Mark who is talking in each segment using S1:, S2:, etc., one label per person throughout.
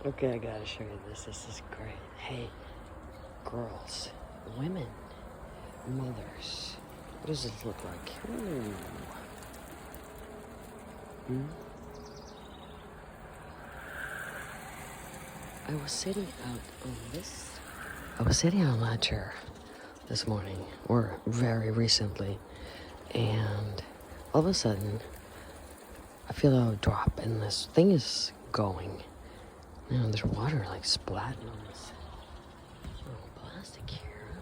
S1: Okay, I gotta show you this. This is great. Hey, girls, women, mothers. What does this look like? Ooh. Hmm? I was sitting on that chair this morning, or very recently, and all of a sudden, I feel a drop, and this thing is going. You know, there's water like splatting on this little plastic here.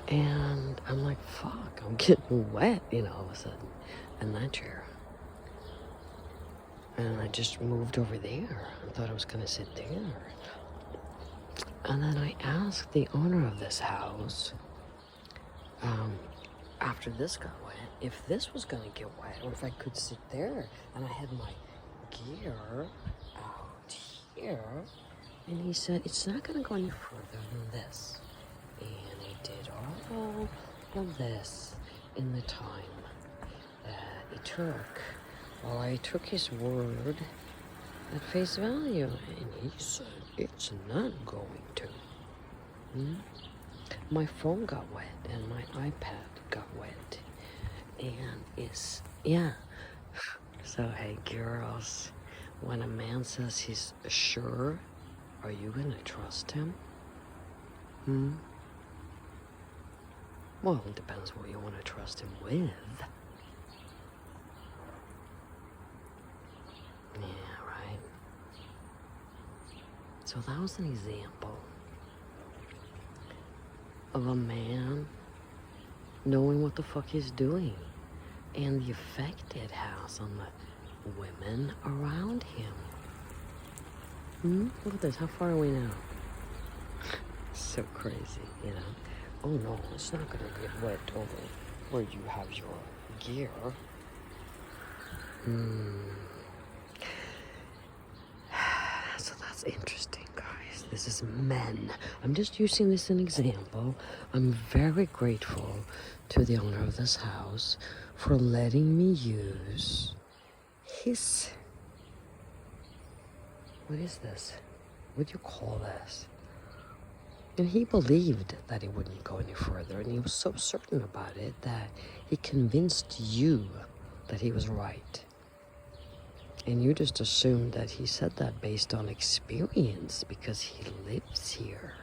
S1: And I'm like, fuck, I'm getting wet, all of a sudden, in that chair. And I just moved over there. I thought I was gonna sit there. And then I asked the owner of this house, after this got wet, if this was gonna get wet, or if I could sit there. And I had my gear out here. And he said, it's not gonna go any further than this. And he did all of this in the time that it took. Well, I took his word at face value, and he said it's not going to. My phone got wet, and my iPad got wet, and So, hey, girls, when a man says he's sure, are you gonna trust him? Well, it depends what you want to trust him with. Yeah, right. So that was an example of a man knowing what the fuck he's doing and the effect it has on the women around him. Look at this. How far are we now? So crazy, Oh no, it's not gonna get wet over where you have your gear. So that's interesting, guys. This is men. I'm just using this as an example. I'm very grateful to the owner of this house for letting me use his... What is this? What do you call this? And he believed that he wouldn't go any further, and he was so certain about it that he convinced you that he was right. And you just assumed that he said that based on experience because he lives here.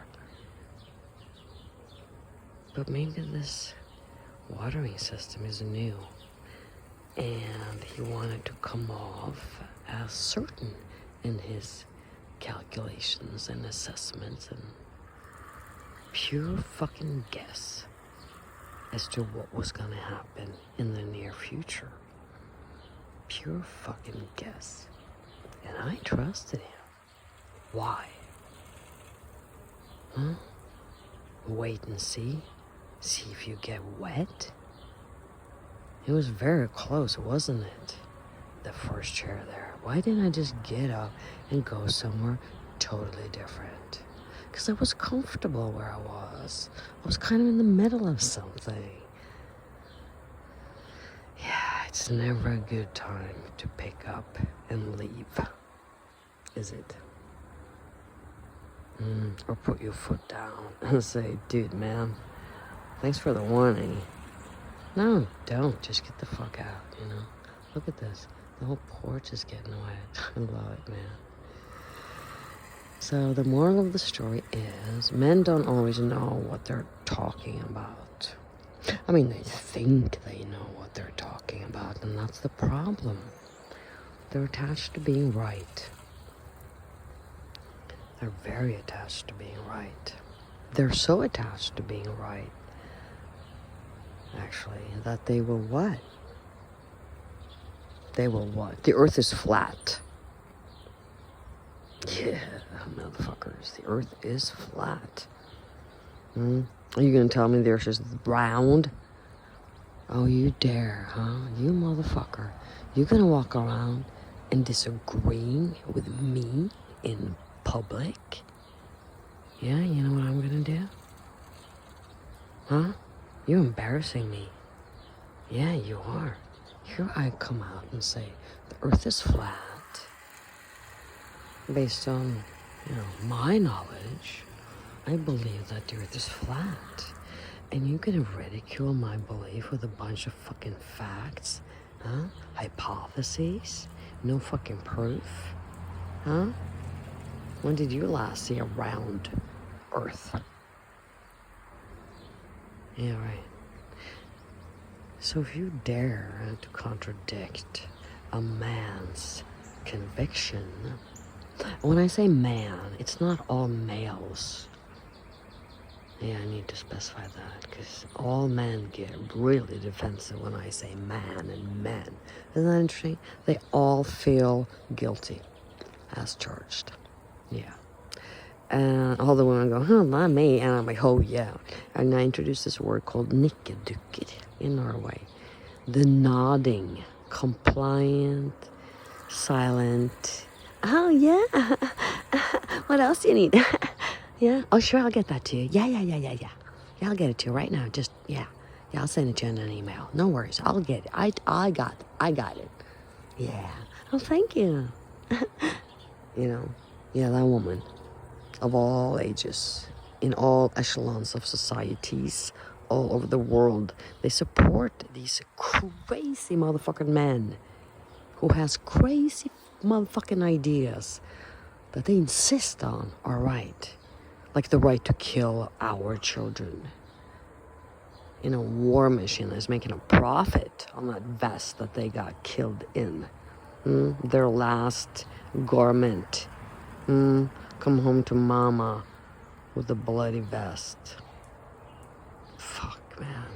S1: But maybe this watering system is new, and he wanted to come off as certain in his calculations and assessments and pure fucking guess as to what was gonna happen in the near future. Pure fucking guess. And I trusted him. Why? Wait and see. See if you get wet. It was very close, wasn't it? The first chair there. Why didn't I just get up and go somewhere totally different? Because I was comfortable where I was. I was kind of in the middle of something. Yeah, it's never a good time to pick up and leave, is it? Or put your foot down and say, dude, man, thanks for the warning. No, don't. Just get the fuck out, Look at this. The whole porch is getting wet. I love it, man. So the moral of the story is men don't always know what they're talking about. I mean, they think they know what they're talking about, and that's the problem. They're attached to being right. They're very attached to being right. They're so attached to being right, actually, that they will what? They will what? The earth is flat. Yeah, motherfuckers. The earth is flat. Are you gonna tell me the earth is round? Oh, you dare, huh? You motherfucker. You gonna walk around and disagreeing with me in public? Yeah, you know what I'm gonna do? Huh? You're embarrassing me. Yeah, you are. Here I come out and say, the earth is flat. based on, my knowledge, I believe that the earth is flat. And you're gonna ridicule my belief with a bunch of fucking facts? Huh? Hypotheses? No fucking proof? Huh? When did you last see a round earth? Yeah, right. So if you dare to contradict a man's conviction, when I say man, it's not all males. Yeah, I need to specify that, because all men get really defensive when I say man and men. Isn't that interesting? They all feel guilty as charged. Yeah. And all the women go, not me. And I'm like, oh, yeah. And I introduced this word called nikkedukker in Norway. The nodding, compliant, silent. Oh, yeah. What else do you need? Yeah. Oh, sure, I'll get that to you. Yeah. Yeah, I'll get it to you right now. Just, yeah, I'll send it to you in an email. No worries. I'll get it. I got it. Yeah. Oh, thank you. Yeah, that woman of all ages, in all echelons of societies all over the world, they support these crazy motherfucking men who has crazy motherfucking ideas that they insist on are right. Like the right to kill our children. War machine is making a profit on that vest that they got killed in. Their last garment. Come home to mama with a bloody vest. Fuck, man,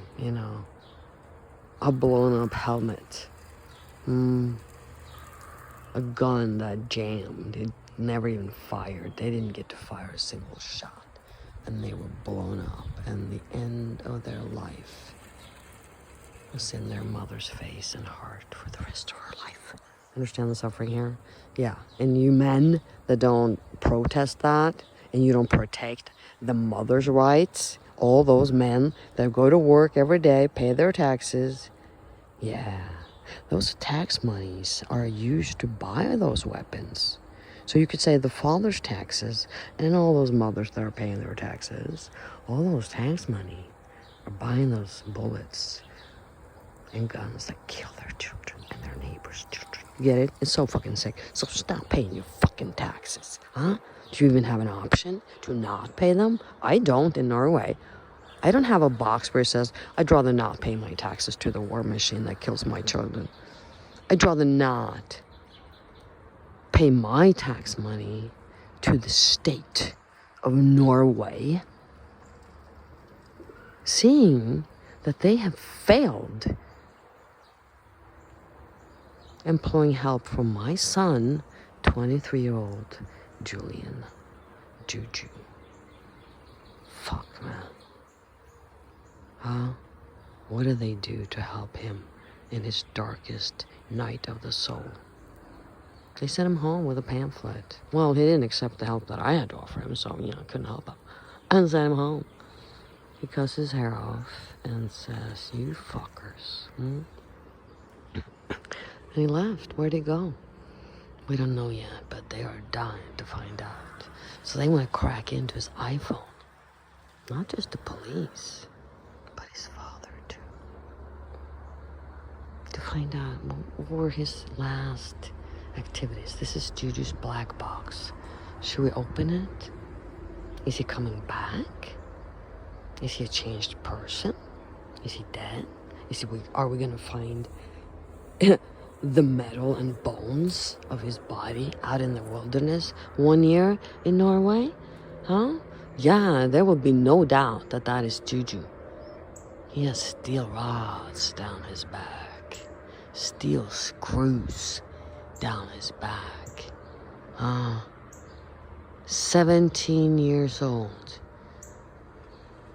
S1: a blown up helmet. A gun that jammed. It never even fired. They didn't get to fire a single shot. And they were blown up. And the end of their life was in their mother's face and heart for the rest of her life. Understand the suffering here? Yeah. And you men that don't protest that, and you don't protect the mother's rights, all those men that go to work every day, pay their taxes, yeah, those tax monies are used to buy those weapons. So you could say the father's taxes and all those mothers that are paying their taxes, all those tax money are buying those bullets and guns that kill their children and their neighbors' children. You get it? It's so fucking sick. So stop paying your fucking taxes, huh? Do you even have an option to not pay them? I don't in Norway. I don't have a box where it says, I'd rather not pay my taxes to the war machine that kills my children. I'd rather not pay my tax money to the state of Norway, seeing that they have failed employing help from my son, 23-year-old Julian Juju. Fuck, man. Huh? What do they do to help him in his darkest night of the soul? They sent him home with a pamphlet. Well, he didn't accept the help that I had to offer him, so, I couldn't help him. And sent him home. He cuts his hair off and says, you fuckers. And he left. Where'd he go? We don't know yet, but they are dying to find out. So they want to crack into his iPhone. Not just the police, but his father, too. To find out what were his last activities. This is Juju's black box. Should we open it? Is he coming back? Is he a changed person? Is he dead? Are we gonna find the metal and bones of his body out in the wilderness 1 year in Norway? Huh? Yeah, there will be no doubt that that is Juju. He has steel rods down his back. Steel screws down his back. 17 years old.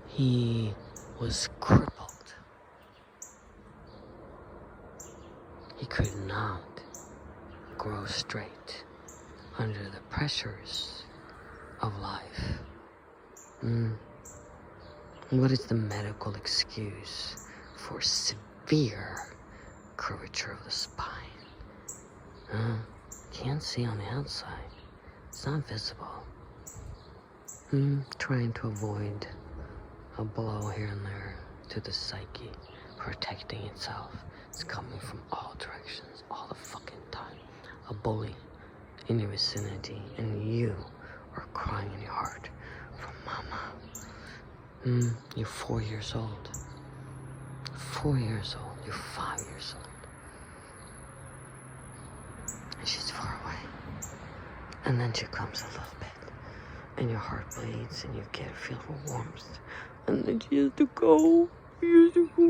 S1: He was crippled. He could not grow straight under the pressures of life. What is the medical excuse for severe curvature of the spine? Can't see on the outside. It's not visible. Trying to avoid a blow here and there to the psyche, protecting itself. It's coming from all directions, all the fucking time. A bully in your vicinity, and you are crying in your heart for mama. You're 4 years old. 4 years old. You're 5 years old. And she's far away. And then she comes a little bit. And your heart bleeds and you get feel her warmth. And then she has to go. She has to go.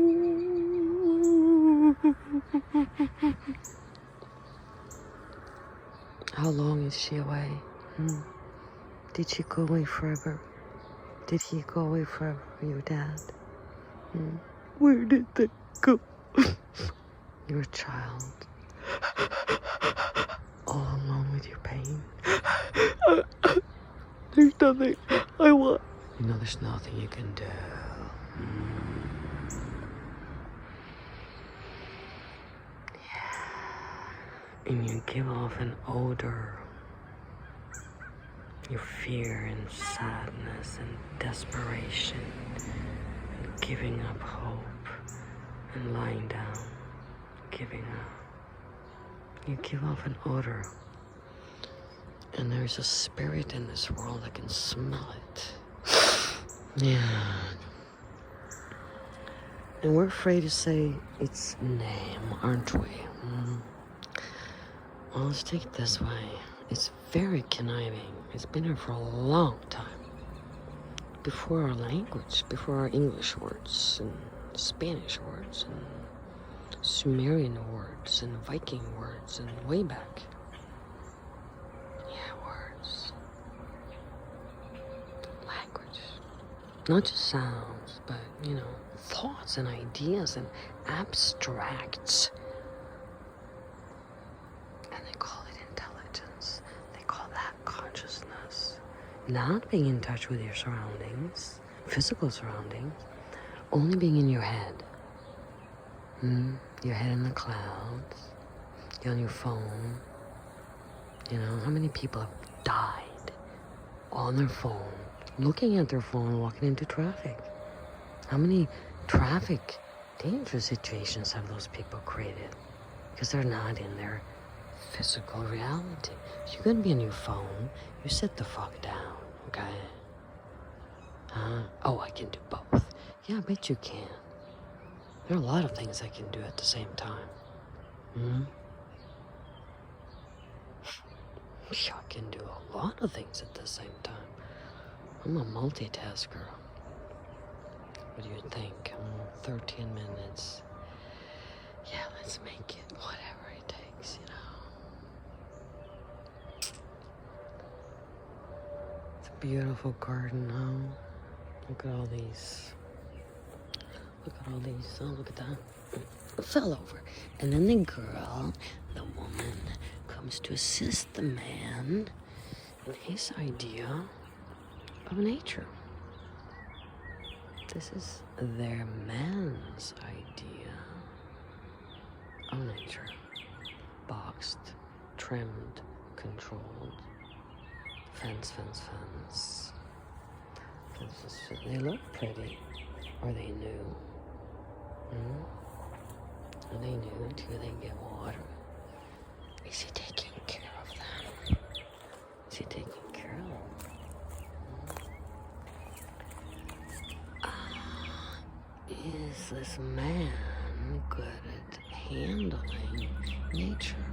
S1: How long is she away? Did she go away forever? Did he go away forever, your dad? Where did they go? Your child. All alone with your pain. There's nothing I want. You know there's nothing you can do. Yeah. And you give off an odor. Your fear and sadness and desperation. And giving up hope. And lying down. Giving up. You give off an odor. And there's a spirit in this world that can smell it. Yeah. And we're afraid to say its name, aren't we? Well, let's take it this way. It's very conniving. It's been here for a long time. Before our language, before our English words, and Spanish words, and Sumerian words, and Viking words, and way back. Not just sounds, but, thoughts and ideas and abstracts. And they call it intelligence. They call that consciousness. Not being in touch with your surroundings, physical surroundings, only being in your head. Your head in the clouds. You're on your phone. How many people have died on their phone? Looking at their phone, walking into traffic. How many traffic danger situations have those people created? Because they're not in their physical reality. If you're going to be on your phone, you sit the fuck down, okay? Oh, I can do both. Yeah, I bet you can. There are a lot of things I can do at the same time. Yeah, I can do a lot of things at the same time. I'm a multitasker. What do you think? 13 minutes. Yeah, let's make it whatever it takes, It's a beautiful garden, huh? Look at all these. Look at all these. Oh, look at that. It fell over. And then the girl, the woman, comes to assist the man in his idea of nature. This is their man's idea of nature. Boxed, trimmed, controlled. Fence. Fences, they look pretty. Or they knew. Or they knew until they get water. Is he taking care of them? Is he taking care of them? Is this man good at handling nature?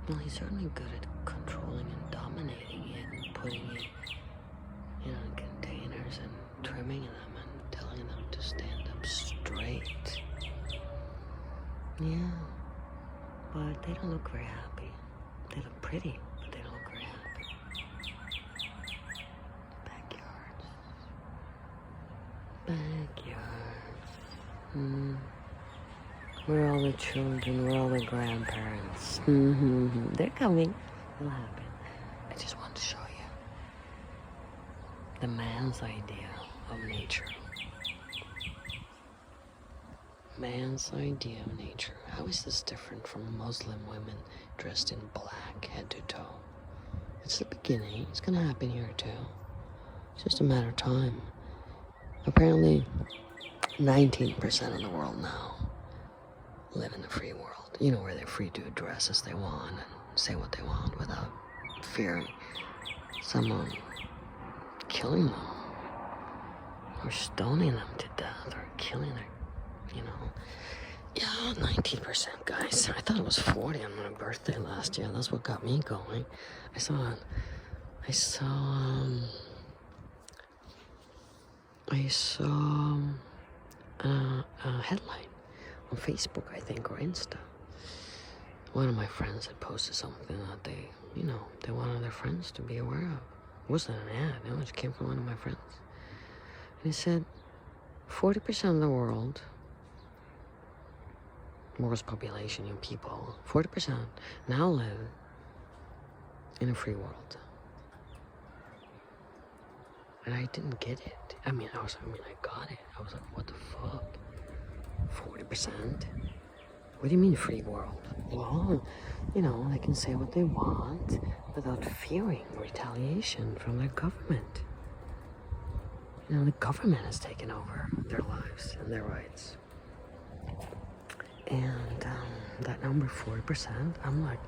S1: Well, he's certainly good at controlling and dominating it and putting it in containers and trimming them and telling them to stand up straight. Yeah, but they don't look very happy. They look pretty, but they don't look very happy. Backyards. Where are all the children? Where are all the grandparents? They're coming. It'll happen. I just want to show you the man's idea of nature. Man's idea of nature. How is this different from Muslim women dressed in black head to toe? It's the beginning. It's going to happen here too. It's just a matter of time. Apparently, 19% of the world now live in the free world. You know, where they're free to dress as they want and say what they want without fearing someone killing them or stoning them to death or killing them, you know. Yeah, 19%, guys. I thought it was 40 on my birthday last year. That's what got me going. I saw a headline on Facebook, I think, or Insta. One of my friends had posted something that they wanted their friends to be aware of. It wasn't an ad, it just came from one of my friends. And it said, 40% of the world's population, people, 40% now live in a free world. And I didn't get it. I got it. I was like, what the fuck? 40%? What do you mean free world? Well, they can say what they want without fearing retaliation from their government. The government has taken over their lives and their rights. And that number, 40%, I'm like,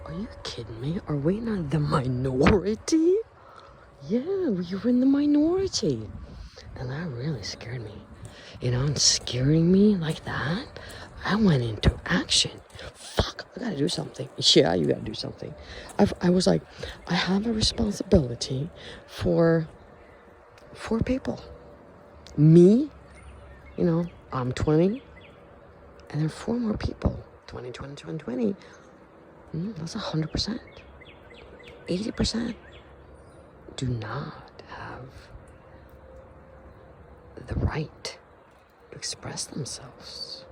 S1: are you kidding me? Are we not the minority? Yeah, you're in the minority. And that really scared me. And scaring me like that, I went into action. Fuck, I gotta do something. Yeah, you gotta do something. I was like, I have a responsibility for 4 people. Me, I'm 20, and then 4 more people. 20, 20, 20, 20. That's 100%. 80% do not have the right to express themselves,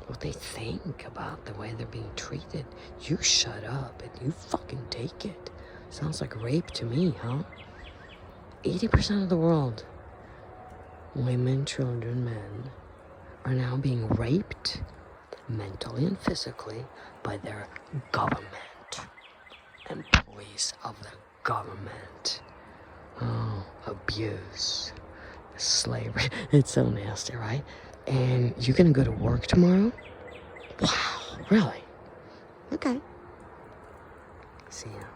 S1: what they think about the way they're being treated. You shut up and you fucking take it. Sounds like rape to me, huh? 80% of the world, women, children, men, are now being raped mentally and physically by their government, employees of the government. Oh, abuse, slavery. It's so nasty, right? And you're gonna go to work tomorrow? Wow, really? Okay. See ya.